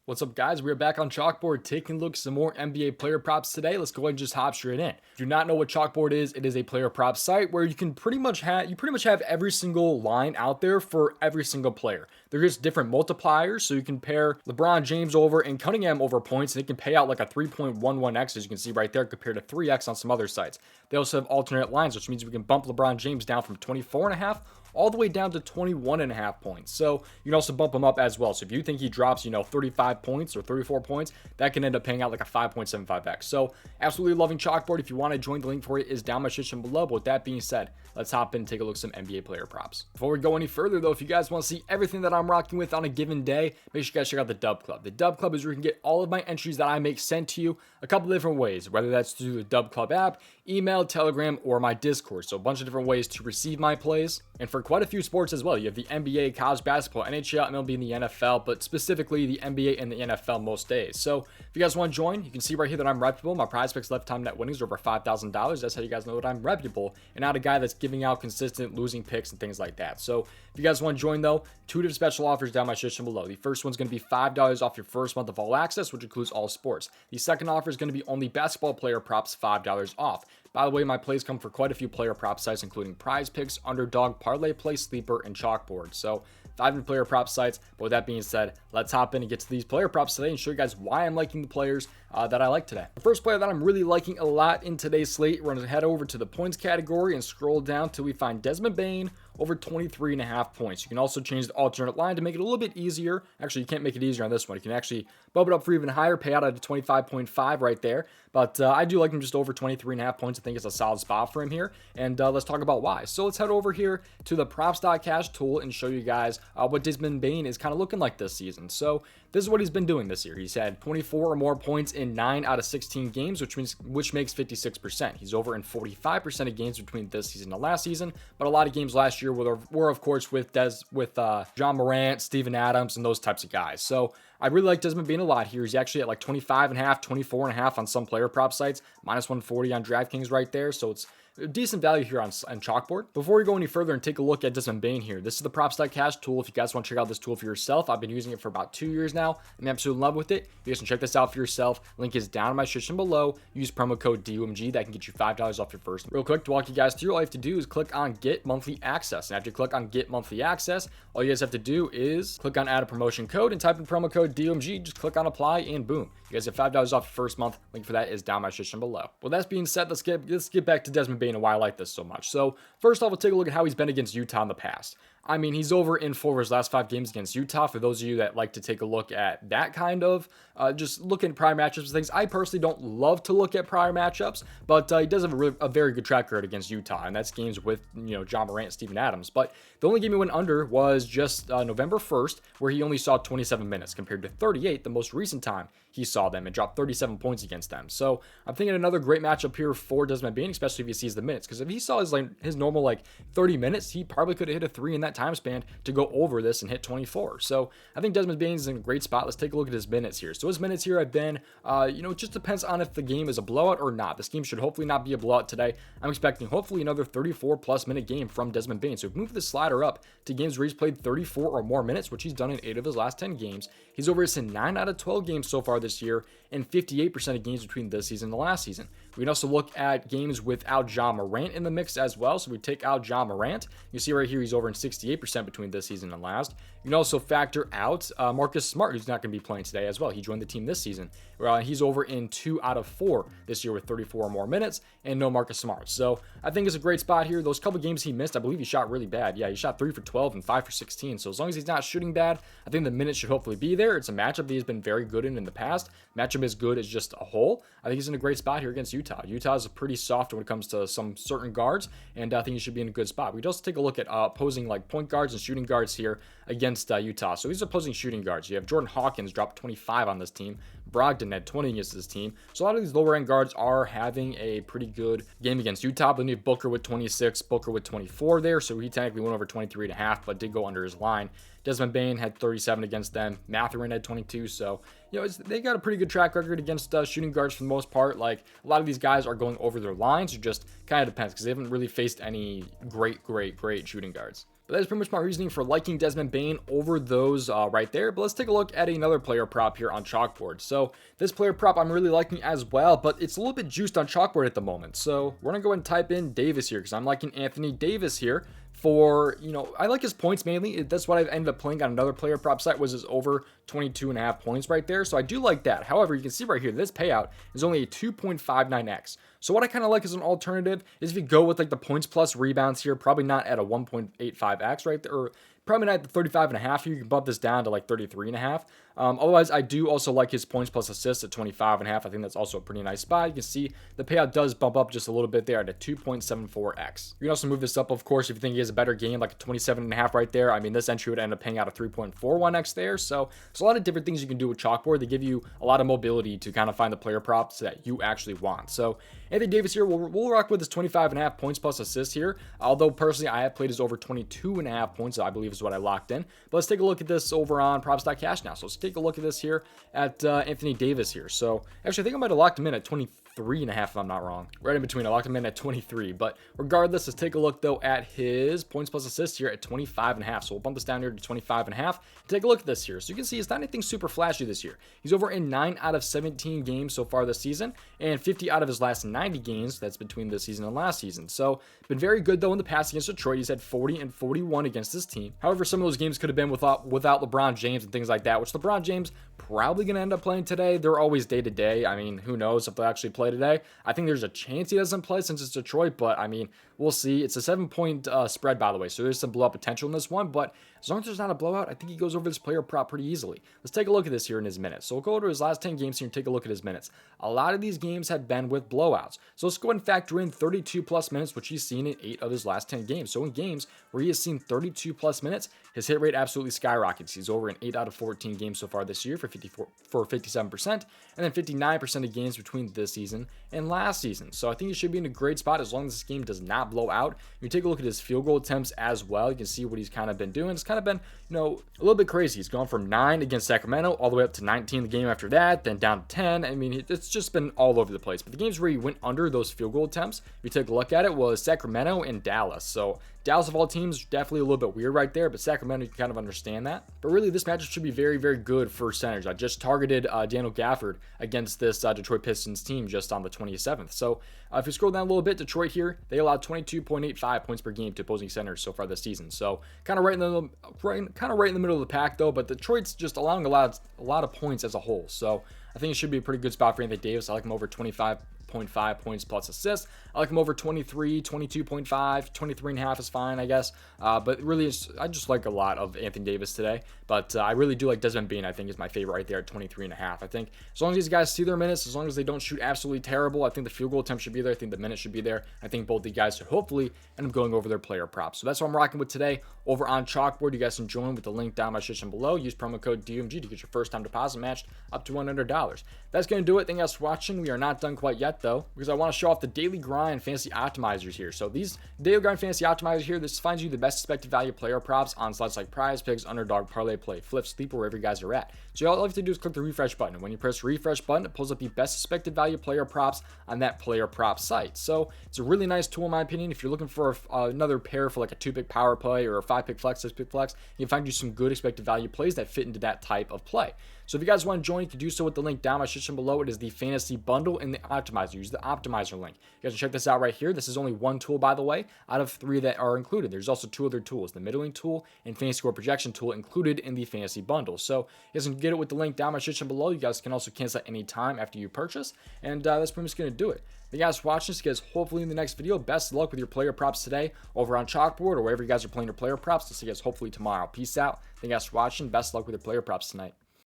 What's up, guys? We're back on Chalkboard taking a look at some more NBA player props today. Let's go ahead and just hop straight in. If you do not know what Chalkboard is, it is a player prop site where you can pretty much have every single line out there for every single player. They're just different multipliers, so you can pair LeBron James over and Cunningham over points, and it can pay out like a 3.11x, as you can see right there, compared to 3x on some other sites. They also have alternate lines, which means we can bump LeBron James down from 24.5 all the way down to 21.5 points. So you can also bump him up as well. So if you think he drops, 35 points or 34 points, that can end up paying out like a 5.75x. So absolutely loving Chalkboard. If you want to join, the link for it is down my description below. But with that being said, let's hop in and take a look at some NBA player props. Before we go any further though, if you guys want to see everything that I'm rocking with on a given day, make sure you guys check out the Dub Club. The Dub Club is where you can get all of my entries that I make sent to you a couple different ways, whether that's through the Dub Club app, email, Telegram, or my Discord. So a bunch of different ways to receive my plays. And for quite a few sports as well, you have the NBA, college basketball, NHL, MLB, and the NFL, but specifically the NBA and the NFL most days. So if you guys want to join, you can see right here that I'm reputable. My prizepicks lifetime net winnings are over $5,000. That's how you guys know that I'm reputable and not a guy that's giving out consistent losing picks and things like that. So if you guys want to join though, two different special offers down my description below. The first one's going to be $5 off your first month of all access, which includes all sports. The second offer is going to be only basketball player props, $5 off. By the way, my plays come for quite a few player prop sites, including PrizePicks, Underdog, Parlay Play, Sleeper, and Chalkboard. So 5 different player prop sites. But with that being said, let's hop in and get to these player props today and show you guys why I'm liking the players that I like today. The first player that I'm really liking a lot in today's slate, we're going to head over to the points category and scroll down till we find Desmond Bane over 23.5 points. You can also change the alternate line to make it a little bit easier. Actually, you can't make it easier on this one. You can actually bump it up for even higher, pay out at a 25.5 right there. But I do like him just over 23.5 points. I think it's a solid spot for him here. And let's talk about why. So let's head over here to the props.cash tool and show you guys what Desmond Bane is kind of looking like this season. So this is what he's been doing this year. He's had 24 or more points in 9 out of 16 games, which makes 56%. He's over in 45% of games between this season and last season, but a lot of games last year were of course with John Morant, Steven Adams, and those types of guys. So I really like Desmond Bane a lot here. He's actually at like 25.5, 24.5 on some player prop sites, minus 140 on DraftKings right there. So it's decent value here on Chalkboard. Before we go any further and take a look at Desmond Bane here, this is the props.cash tool. If you guys want to check out this tool for yourself, I've been using it for about 2 years now. I'm absolutely in love with it. You guys can check this out for yourself. Link is down in my description below. Use promo code DOMG. That can get you $5 off your first. Real quick, to walk you guys through, all you have to do is click on Get Monthly Access. And after you click on Get Monthly Access, all you guys have to do is click on Add a Promotion Code and type in promo code DOMG. Just click on Apply and boom. You guys have $5 off your first month. Link for that is down in my description below. Well, that being said, let's get back to Desmond Bane and why I like this so much. So first off, we'll take a look at how he's been against Utah in the past. I mean, he's over in 4 of his last 5 games against Utah. For those of you that like to take a look at that kind of, just looking at prior matchups and things. I personally don't love to look at prior matchups, but he does have a very good track record against Utah, and that's games with, John Morant and Steven Adams. But the only game he went under was just November 1st, where he only saw 27 minutes compared to 38 the most recent time he saw them, and dropped 37 points against them. So I'm thinking another great matchup here for Desmond Bane, especially if he sees the minutes, because if he saw his normal 30 minutes, he probably could have hit a 3 in that time span to go over this and hit 24. So I think Desmond Bane is in a great spot. Let's take a look at his minutes here. So his minutes here have been, it just depends on if the game is a blowout or not. This game should hopefully not be a blowout today. I'm expecting hopefully another 34 plus minute game from Desmond Bane. So if we move the slider up to games where he's played 34 or more minutes, which he's done in 8 of his last 10 games, he's over in 9 out of 12 games so far this year, and 58% of games between this season and the last season. We can also look at games without John Morant in the mix as well. So we take out John Morant. You see right here, he's over in 68% between this season and last. You can also factor out Marcus Smart, who's not going to be playing today as well. He joined the team this season. He's over in 2 out of 4 this year with 34 or more minutes, and no Marcus Smart. So I think it's a great spot here. Those couple games he missed, I believe he shot really bad. Yeah, he shot 3 for 12 and 5 for 16. So as long as he's not shooting bad, I think the minutes should hopefully be there. It's a matchup that he's been very good in the past. Matchup is good as just a whole. I think he's in a great spot here against Utah. Utah is pretty soft when it comes to some certain guards, and I think he should be in a good spot. We can also take a look at opposing point guards and shooting guards here against Utah. So these are opposing shooting guards. You have Jordan Hawkins dropped 25 on this team. Brogdon had 20 against this team. So a lot of these lower end guards are having a pretty good game against Utah. But then you have Booker with 26, Booker with 24 there. So he technically went over 23.5, but did go under his line. Desmond Bane had 37 against them. Mathurin had 22. So, they got a pretty good track record against shooting guards for the most part. A lot of these guys are going over their lines. It just kind of depends because they haven't really faced any great shooting guards. But that's pretty much my reasoning for liking Desmond Bane over those right there. But let's take a look at another player prop here on Chalkboard. So this player prop I'm really liking as well, but it's a little bit juiced on Chalkboard at the moment. So we're going to go ahead and type in Davis here because I'm liking Anthony Davis here. For, I like his points mainly. That's what I've ended up playing on another player prop site, was his over 22.5 points right there. So I do like that. However, you can see right here, this payout is only a 2.59x. So what I kind of like as an alternative is if you go with like the points plus rebounds here, probably not at a 1.85x right there, or probably not at the 35.5 here. You can bump this down to like 33.5. Otherwise, I do also like his points plus assists at 25.5. I think that's also a pretty nice spot. You can see the payout does bump up just a little bit there at a 2.74x. You can also move this up, of course, if you think he has a better game, like a 27.5 right there. I mean, this entry would end up paying out a 3.41x there. So there's a lot of different things you can do with Chalkboard. They give you a lot of mobility to kind of find the player props that you actually want. So Anthony Davis here, we'll rock with his 25.5 points plus assists here. Although personally, I have played his over 22.5 points, I believe is what I locked in. But let's take a look at this over on props.cash now. So let's take a look at this here at Anthony Davis here. So actually, I think I might have locked him in at 23.5 if I'm not wrong. Right in between, I locked him in at 23. But regardless, let's take a look though at his points plus assists here at 25.5. So we'll bump this down here to 25.5. Take a look at this here. So you can see it's not anything super flashy this year. He's over in 9 out of 17 games so far this season, and 50 out of his last 90 games. That's between this season and last season. So been very good though in the past against Detroit. He's had 40 and 41 against this team. However, some of those games could have been without LeBron James and things like that, which LeBron James probably going to end up playing today. They're always day to day. I mean, who knows if they'll actually play today. I think there's a chance he doesn't play since it's Detroit, but I mean, we'll see. It's a 7-point spread, by the way, so there's some blowout potential in this one, but as long as there's not a blowout, I think he goes over this player prop pretty easily. Let's take a look at this here in his minutes. So we'll go to his last 10 games here and take a look at his minutes. A lot of these games have been with blowouts. So let's go ahead and factor in 32 plus minutes, which he's seen in 8 of his last 10 games. So in games where he has seen 32 plus minutes, his hit rate absolutely skyrockets. He's over in 8 out of 14 games so far this year for 57%, and then 59% of games between this season and last season. So I think he should be in a great spot as long as this game does not blow out. If you take a look at his field goal attempts as well, you can see what he's kind of been doing. It's kind of been, a little bit crazy. He's gone from 9 against Sacramento all the way up to 19 the game after that, then down to 10. I mean, it's just been all over the place. But the games where he went under those field goal attempts, if you take a look at it, was Sacramento and Dallas. So Dallas of all teams, definitely a little bit weird right there, but Sacramento, you can kind of understand that. But really, this matchup should be very, very good for centers. I just targeted Daniel Gafford against this Detroit Pistons team just on the 27th. So if you scroll down a little bit, Detroit here, they allowed 22.85 points per game to opposing centers so far this season. So kind of right in the middle of the pack though, but Detroit's just allowing a lot of points as a whole. So I think it should be a pretty good spot for Anthony Davis. I like him over 25.5 points plus assists. I like him over 23, 22.5, 23.5 is fine, I guess. But really, I just like a lot of Anthony Davis today. But I really do like Desmond Bane. I think is my favorite right there at 23.5. I think as long as these guys see their minutes, as long as they don't shoot absolutely terrible, I think the field goal attempt should be there. I think the minutes should be there. I think both the guys should hopefully end up going over their player props. So that's what I'm rocking with today over on Chalkboard. You guys can join with the link down in my description below. Use promo code DOMG to get your first time deposit matched up to $100. That's going to do it. Thank you guys for watching. We are not done quite yet though, because I want to show off the daily grind fantasy optimizers here. So these daily grind fantasy optimizers here, this finds you the best expected value player props on sites like prizepicks, underdog, parlay, play, flip, sleep, or wherever you guys are at. So all you have to do is click the refresh button. And when you press the refresh button, it pulls up the best expected value player props on that player prop site. So it's a really nice tool in my opinion. If you're looking for another pair for like a 2-pick power play or a 5-pick flex, 6-pick flex, you can find you some good expected value plays that fit into that type of play. So if you guys want to join, you can do so with the link down in my description below. It is the fantasy bundle and the optimizer. Use the optimizer link. You guys can check this out right here. This is only one tool, by the way, out of 3 that are included. There's also 2 other tools, the middling tool and fantasy score projection tool, included in the fantasy bundle. So you guys can get it with the link down in my description below. You guys can also cancel at any time after you purchase. And that's pretty much going to do it. Thank you guys for watching. See you guys hopefully in the next video. Best of luck with your player props today over on Chalkboard or wherever you guys are playing your player props. I'll see you guys hopefully tomorrow. Peace out. Thank you guys for watching. Best of luck with your player props tonight.